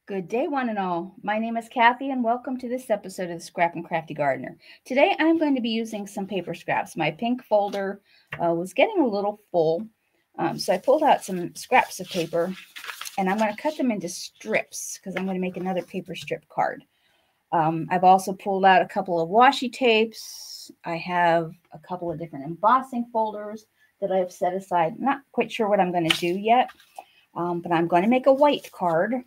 Good day, one and all. My name is Kathy, and welcome to this episode of the Scrap and Crafty Gardener. Today, I'm going to be using some paper scraps. My pink folder was getting a little full, so I pulled out some scraps of paper, and I'm going to cut them into strips because I'm going to make another paper strip card. I've also pulled out a couple of washi tapes. I have a couple of different embossing folders that I've set aside. Not quite sure what I'm going to do yet, but I'm going to make a white card.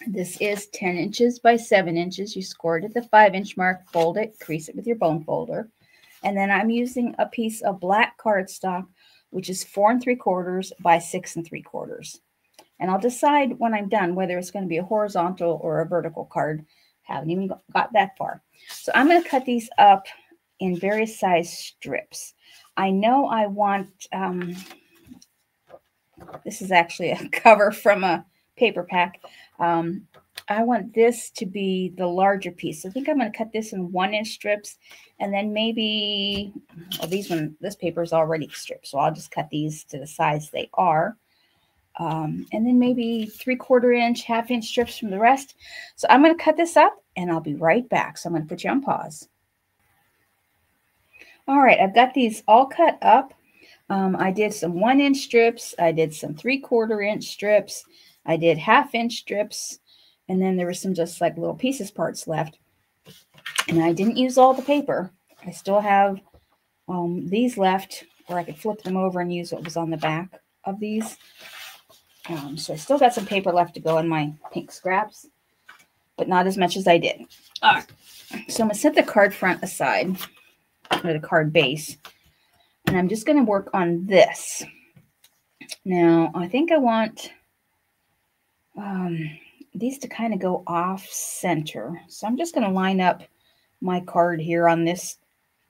This is 10 inches by 7 inches. You score it at the 5-inch mark, fold it, crease it with your bone folder. And then I'm using a piece of black cardstock, which is 4 3/4 by 6 3/4. And I'll decide when I'm done whether it's going to be a horizontal or a vertical card. Haven't even got that far. So I'm going to cut these up in various size strips. I know I want, this is actually a cover from a paper pack. I want this to be the larger piece. I think I'm going to cut this in 1-inch strips, and then maybe, well, this paper is already stripped, so I'll just cut these to the size they are. And then maybe 3/4 inch, 1/2 inch strips from the rest. So I'm going to cut this up, and I'll be right back. So I'm going to put you on pause. All right, I've got these all cut up. I did some 1-inch strips. I did some 3/4 inch strips. I did 1/2 inch strips, and then there were some just like little pieces parts left. And I didn't use all the paper. I still have these left where I could flip them over and use what was on the back of these. So I still got some paper left to go in my pink scraps, but not as much as I did. All right, so I'm going to set the card front aside, or the card base, and I'm just going to work on this. Now, I think I want these to kind of go off center. So I'm just going to line up my card here on this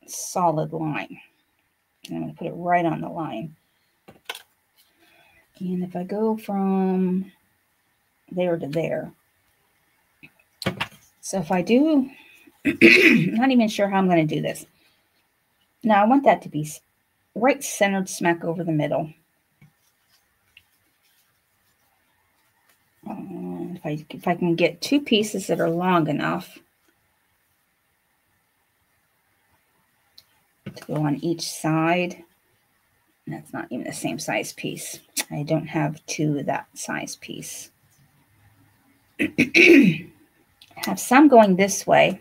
solid line. And I'm going to put it right on the line. And if I go from there to there. So if I do, I'm not even sure how I'm going to do this. Now I want that to be right centered smack over the middle. If I can get 2 pieces that are long enough to go on each side. And that's not even the same size piece. I don't have 2 of that size piece. I have some going this way,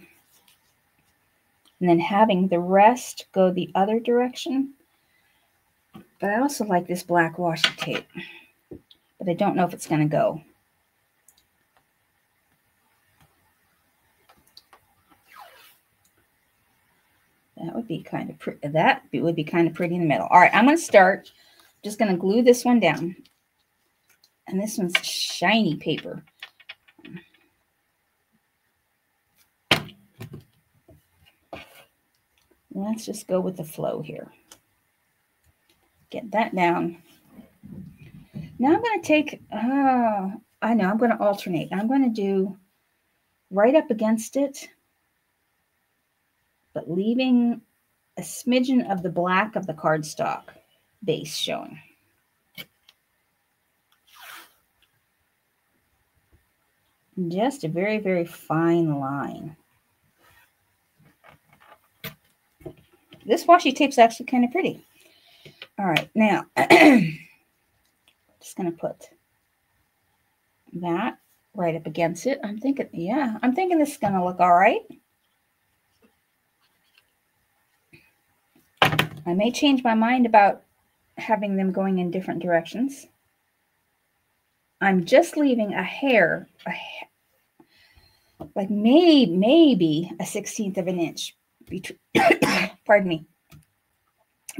and then having the rest go the other direction. But I also like this black washi tape, but I don't know if it's going to go. That would be kind of pretty. That would be kind of pretty in the middle. All right, I'm going to start. Just going to glue this one down. And this one's shiny paper. Let's just go with the flow here. Get that down. Now I'm going to take, I know, I'm going to alternate. I'm going to do right up against it, but leaving a smidgen of the black of the cardstock base showing. Just a very, very fine line. This washi tape's actually kind of pretty. All right, now, just going to put that right up against it. I'm thinking this is going to look all right. I may change my mind about having them going in different directions. I'm just leaving a hair, like maybe a 1/16 of an inch between, pardon me,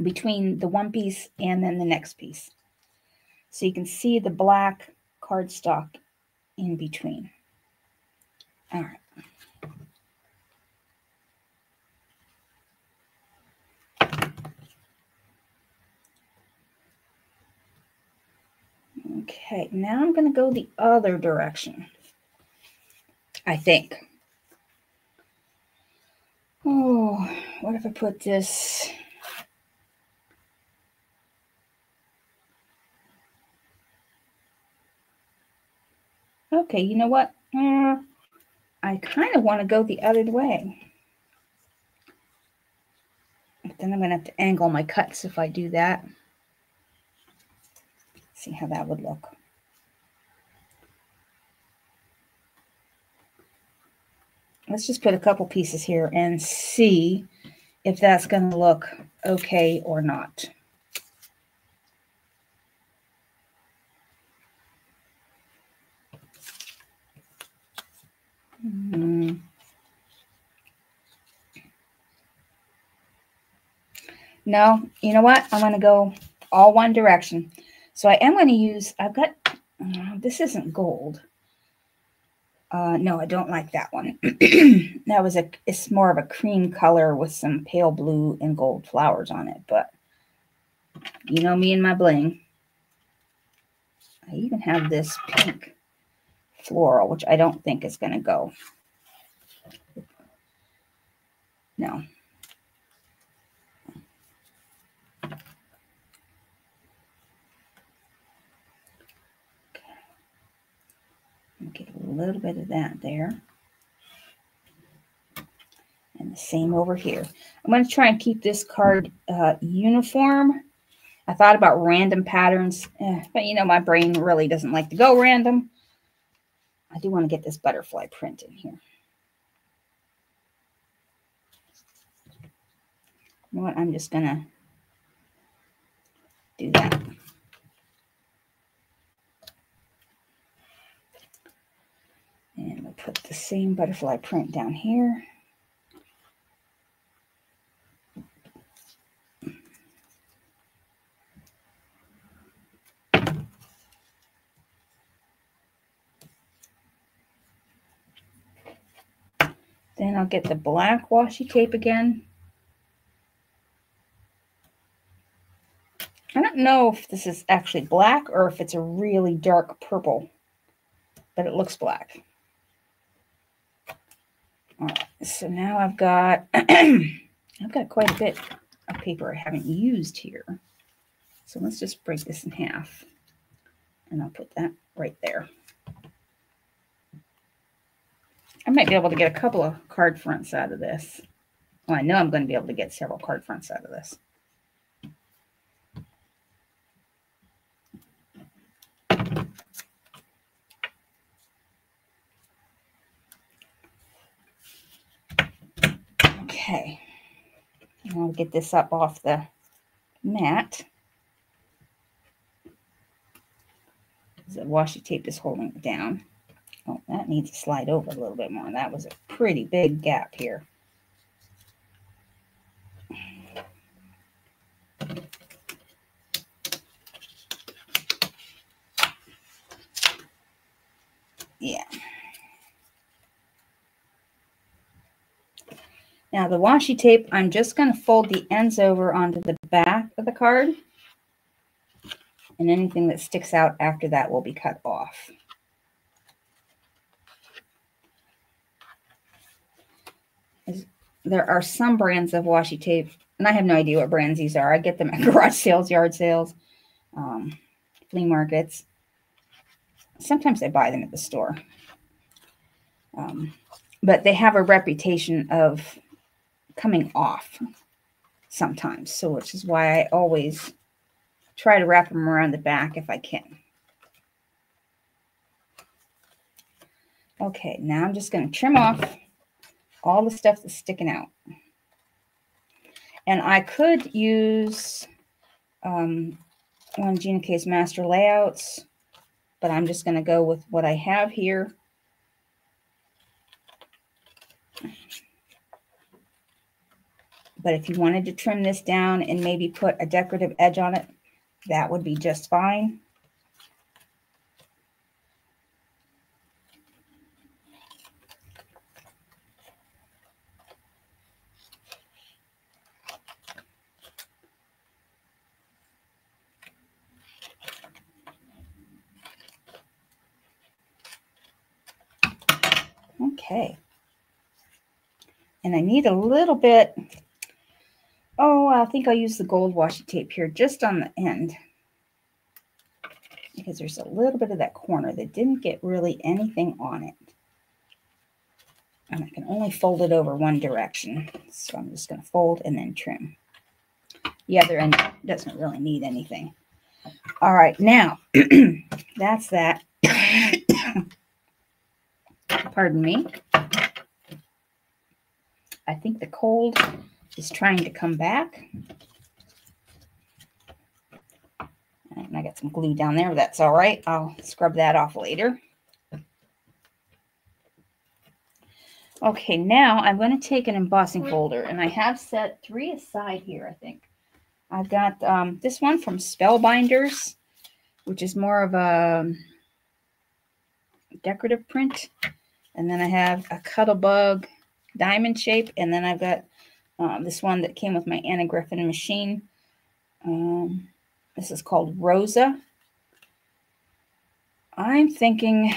between the one piece and then the next piece. So you can see the black cardstock in between. All right. Okay, now I'm going to go the other direction, I think. Oh, what if I put this? Okay, you know what? I kind of want to go the other way. But then I'm going to have to angle my cuts if I do that. See how that would look. Let's just put a couple pieces here and see if that's going to look okay or not. No, you know what? I'm going to go all one direction. So I am going to use, I've got, this isn't gold. No, I don't like that one. It's more of a cream color with some pale blue and gold flowers on it. But you know me and my bling. I even have this pink floral, which I don't think is going to go. No. Get a little bit of that there. And the same over here. I'm going to try and keep this card uniform. I thought about random patterns, but you know, my brain really doesn't like to go random. I do want to get this butterfly print in here. You know what? I'm just going to do that. And we'll put the same butterfly print down here. Then I'll get the black washi tape again. I don't know if this is actually black or if it's a really dark purple, but it looks black. All right, so now I've got quite a bit of paper I haven't used here. So let's just break this in half, and I'll put that right there. I might be able to get a couple of card fronts out of this. Well, I know I'm going to be able to get several card fronts out of this. Okay, and I'll get this up off the mat. The washi tape is holding it down. Oh, that needs to slide over a little bit more. That was a pretty big gap here. Yeah. Now the washi tape, I'm just going to fold the ends over onto the back of the card. And anything that sticks out after that will be cut off. There are some brands of washi tape, and I have no idea what brands these are. I get them at garage sales, yard sales, flea markets. Sometimes I buy them at the store. But they have a reputation of coming off sometimes. So which is why I always try to wrap them around the back if I can. Okay, now I'm just going to trim off all the stuff that's sticking out. And I could use one of GinaK's master layouts, but I'm just going to go with what I have here. But if you wanted to trim this down and maybe put a decorative edge on it, that would be just fine. Okay. And I need a little bit. Oh, I think I'll use the gold washi tape here just on the end. because there's a little bit of that corner that didn't get really anything on it. And I can only fold it over one direction. So I'm just going to fold and then trim. The other end doesn't really need anything. All right, now that's that. Pardon me. I think the cold is trying to come back. And I got some glue down there. That's all right. I'll scrub that off later. Okay, now I'm going to take an embossing folder, and I have set 3 aside here, I think. I've got this one from Spellbinders, which is more of a decorative print. And then I have a Cuttlebug diamond shape, and then I've got this one that came with my Anna Griffin machine. This is called Rosa. I'm thinking,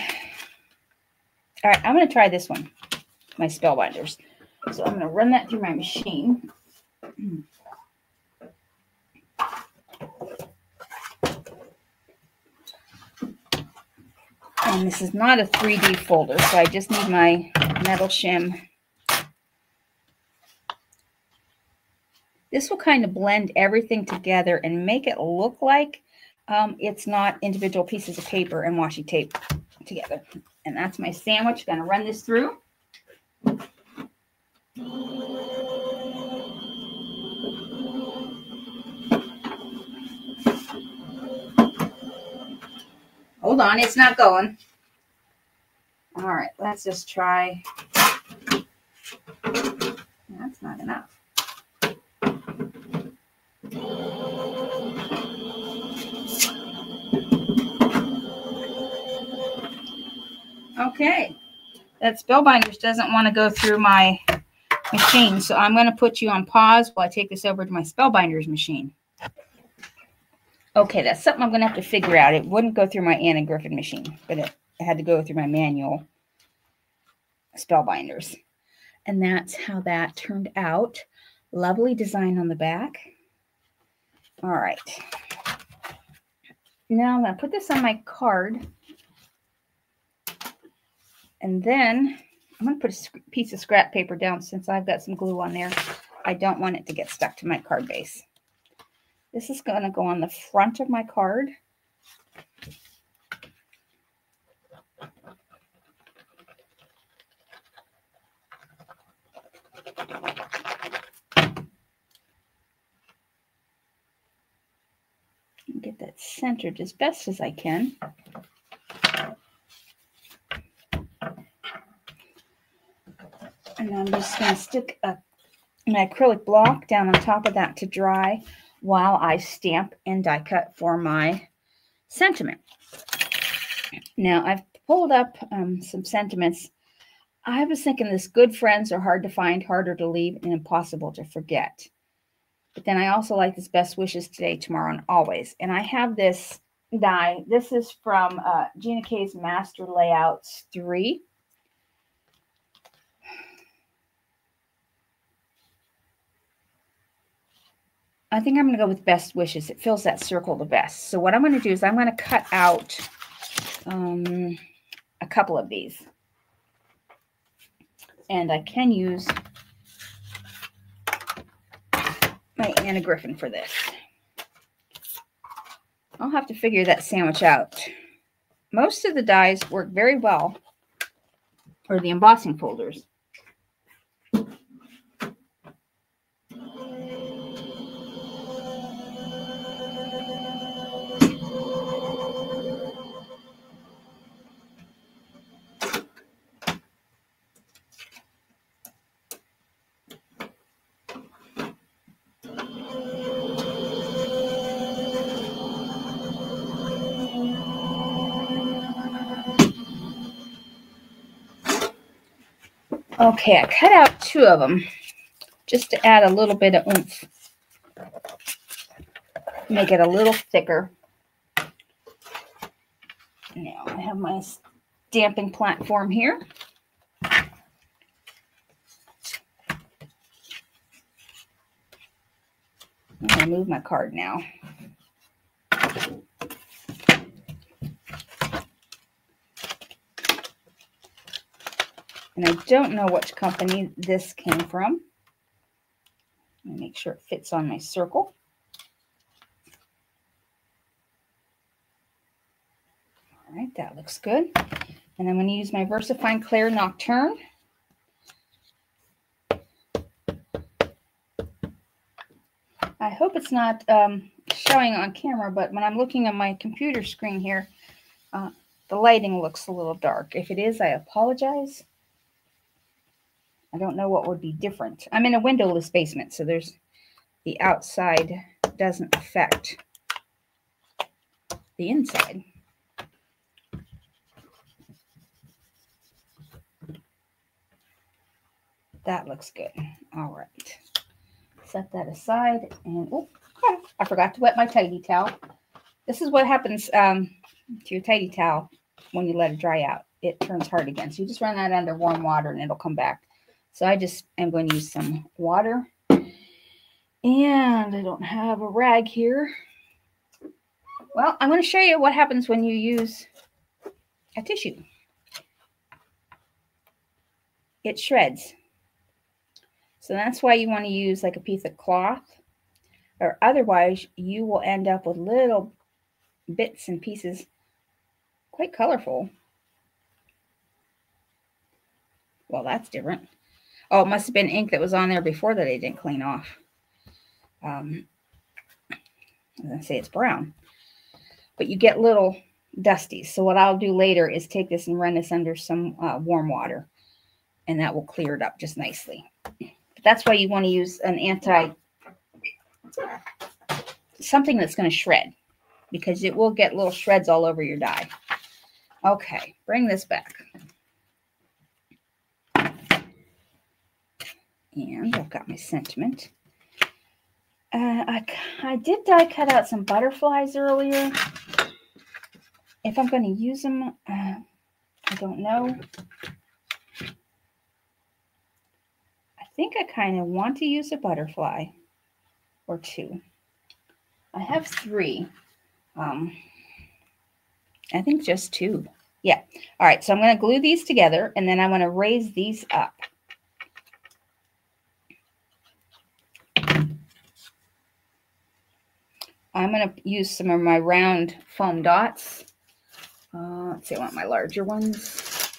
all right, I'm going to try this one, my Spellbinders. So I'm going to run that through my machine. And this is not a 3D folder, so I just need my metal shim. This will kind of blend everything together and make it look like it's not individual pieces of paper and washi tape together. And that's my sandwich. Going to run this through. Hold on, it's not going. All right, let's just try. That's not enough. Okay, that Spellbinders doesn't want to go through my machine, so I'm going to put you on pause while I take this over to my Spellbinders machine. Okay, that's something I'm going to have to figure out. It wouldn't go through my Anna Griffin machine, but it had to go through my manual Spellbinders. And that's how that turned out. Lovely design on the back. All right. Now I'm going to put this on my card. And then I'm going to put a piece of scrap paper down since I've got some glue on there. I don't want it to get stuck to my card base. This is going to go on the front of my card. Get that centered as best as I can. And I'm just going to stick my acrylic block down on top of that to dry while I stamp and die cut for my sentiment. Now, I've pulled up some sentiments. I was thinking this: good friends are hard to find, harder to leave, and impossible to forget. But then I also like this: best wishes today, tomorrow, and always. And I have this die. This is from GinaK's Master Layouts 3. I think I'm going to go with best wishes. It fills that circle the best. So what I'm going to do is I'm going to cut out a couple of these. And I can use my Anna Griffin for this. I'll have to figure that sandwich out. Most of the dies work very well, or the embossing folders. Okay, I cut out 2 of them just to add a little bit of oomph. Make it a little thicker. Now I have my stamping platform here. I'm going to move my card now. And I don't know which company this came from. Let me make sure it fits on my circle. All right, that looks good. And I'm going to use my VersaFine Clair Nocturne. I hope it's not showing on camera, but when I'm looking at my computer screen here, the lighting looks a little dark. If it is, I apologize. I don't know what would be different. I'm in a windowless basement, so the outside doesn't affect the inside. That looks good. All right. Set that aside. And oh, I forgot to wet my tidy towel. This is what happens to your tidy towel when you let it dry out. It turns hard again. So you just run that under warm water and it'll come back. So I just am going to use some water. And I don't have a rag here. Well, I'm going to show you what happens when you use a tissue. It shreds. So that's why you want to use like a piece of cloth, or otherwise you will end up with little bits and pieces, quite colorful. Well, that's different. Oh, it must have been ink that was on there before that I didn't clean off. I was going to say it's brown. But you get little dusties. So what I'll do later is take this and run this under some warm water. And that will clear it up just nicely. But that's why you want to use an something that's going to shred. Because it will get little shreds all over your die. Okay, bring this back. And I've got my sentiment. I did die cut out some butterflies earlier. If I'm going to use them, I don't know. I think I kind of want to use a butterfly or two. I have 3. I think just 2. Yeah. All right. So I'm going to glue these together and then I'm going to raise these up. I'm going to use some of my round foam dots. Let's see, I want my larger ones.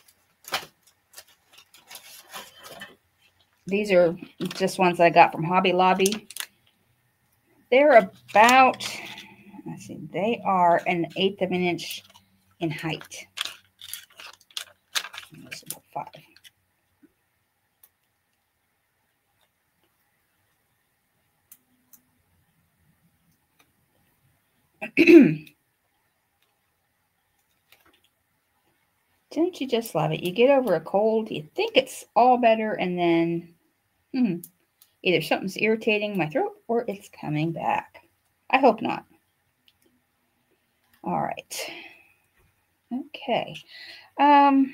These are just ones I got from Hobby Lobby. They're about, let's see, they are 1/8 of an inch in height. Let's put 5. Don't you just love it? You get over a cold, you think it's all better, and then either something's irritating my throat or it's coming back. I hope not. All right. Okay. Yeah,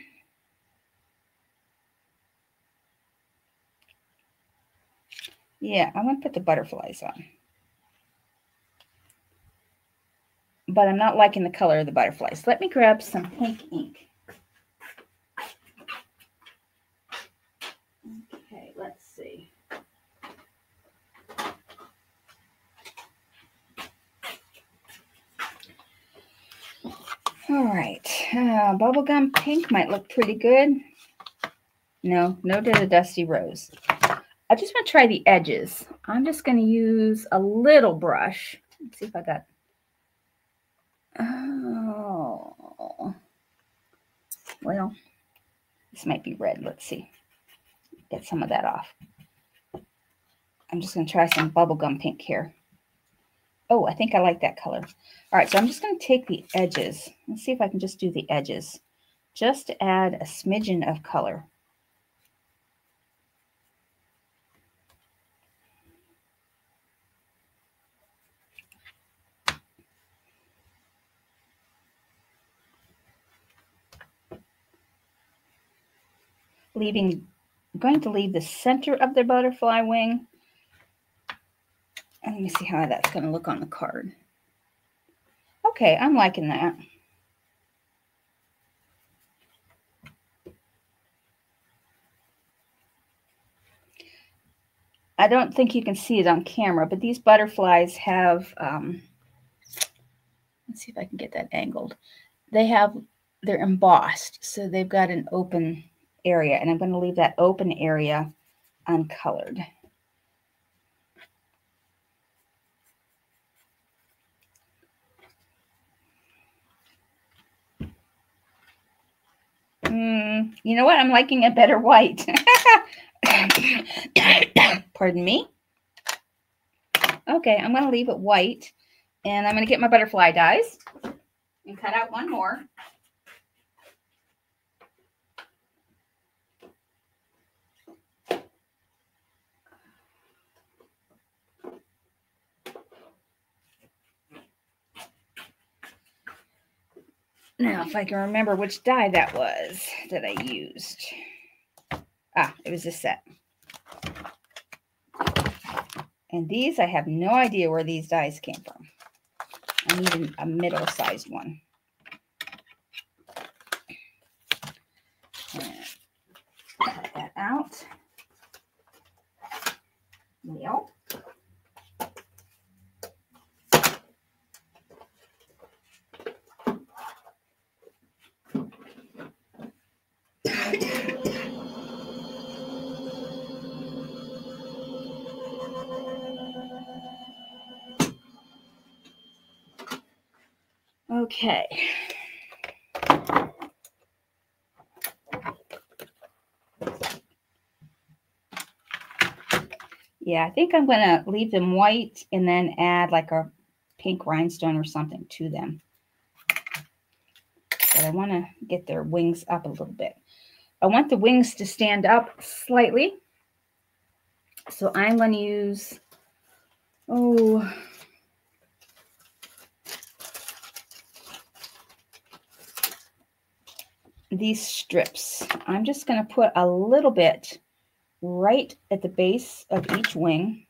I'm going to put the butterflies on. But I'm not liking the color of the butterflies. Let me grab some pink ink. Okay, let's see. All right, bubblegum pink might look pretty good. No to the dusty rose. I just want to try the edges. I'm just going to use a little brush. Let's see if I got. Oh, well, this might be red. Let's see. Get some of that off. I'm just going to try some bubblegum pink here. Oh, I think I like that color. All right, so I'm just going to take the edges. Let's see if I can just do the edges, just to add a smidgen of color. I'm going to leave the center of the butterfly wing. And let me see how that's going to look on the card. Okay, I'm liking that. I don't think you can see it on camera, but these butterflies have, let's see if I can get that angled. They're embossed, so they've got an open area, and I'm going to leave that open area uncolored. You know what? I'm liking it better white. Pardon me. Okay, I'm going to leave it white, and I'm going to get my butterfly dies and cut out one more. Now, if I can remember which die that was that I used. Ah, it was this set. And these, I have no idea where these dies came from. I need a middle-sized one. And cut that out. Well. Okay. Yeah, I think I'm going to leave them white and then add like a pink rhinestone or something to them. But I want to get their wings up a little bit. I want the wings to stand up slightly. So I'm going to use, these strips. I'm just going to put a little bit right at the base of each wing.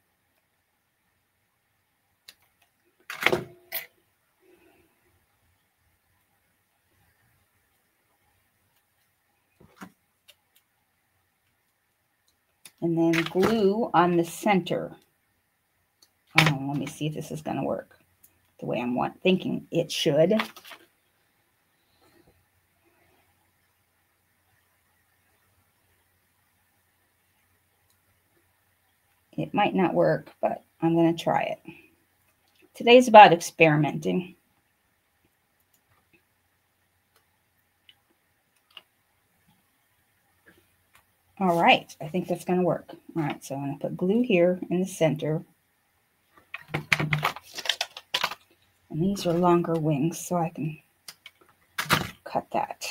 And then glue on the center. Oh, let me see if this is going to work the way I'm thinking it should. It might not work, but I'm going to try it. Today's about experimenting. All right, I think that's going to work. All right, so I'm going to put glue here in the center. And these are longer wings, so I can cut that.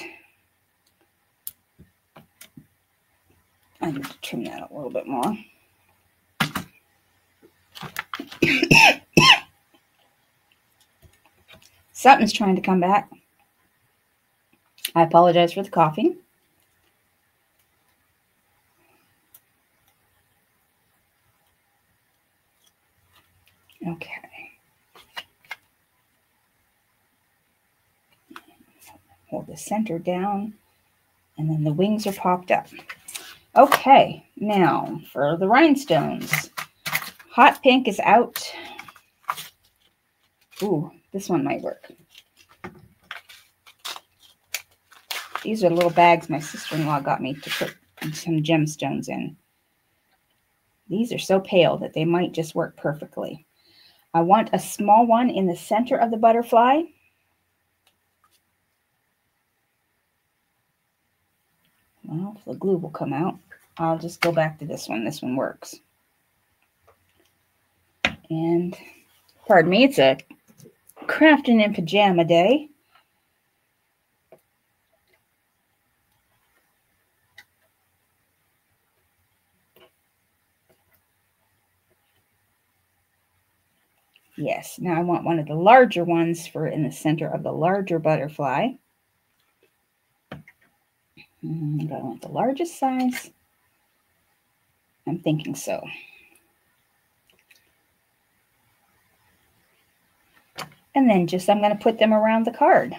I need to trim that a little bit more. Something's trying to come back. I apologize for the coughing. Okay. Hold the center down, and then the wings are popped up. Okay, now for the rhinestones. Hot pink is out. Ooh, this one might work. These are little bags my sister-in-law got me to put some gemstones in. These are so pale that they might just work perfectly. I want a small one in the center of the butterfly. Well, if the glue will come out, I'll just go back to this one. This one works. And pardon me, it's a crafting in pajama day. Yes, now I want one of the larger ones for in the center of the larger butterfly. Do I want the largest size? I'm thinking so. And then I'm going to put them around the card.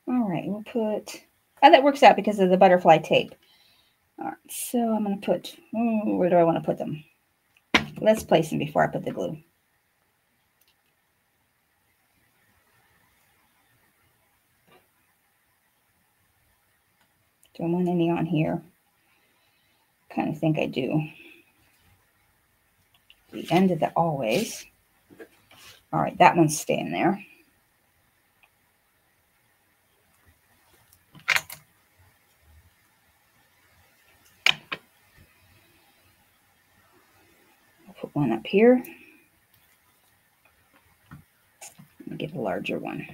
All right, we'll put, that works out because of the butterfly tape. All right, so I'm going to put, where do I want to put them? Let's place them before I put the glue. Do I want any on here? Kind of think I do. The end of the always. All right, that one's staying there. I'll put one up here. Let me get a larger one.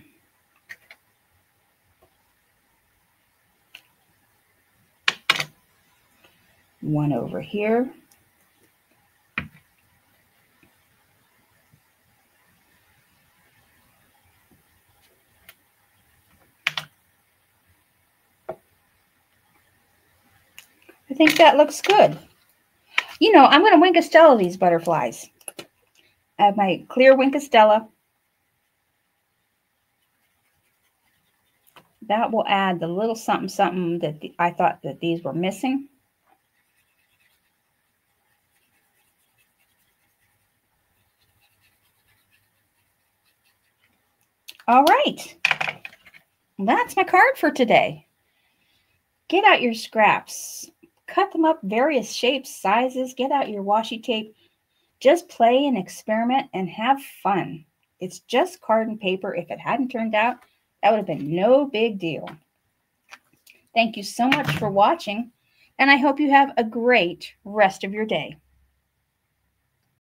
One over here. I think that looks good. You know, I'm going to Wink of Stella these butterflies. I have my clear Wink of Stella. That will add the little something something that I thought that these were missing. All right. That's my card for today. Get out your scraps. Cut them up various shapes, sizes. Get out your washi tape. Just play and experiment and have fun. It's just card and paper. If it hadn't turned out, that would have been no big deal. Thank you so much for watching, and I hope you have a great rest of your day.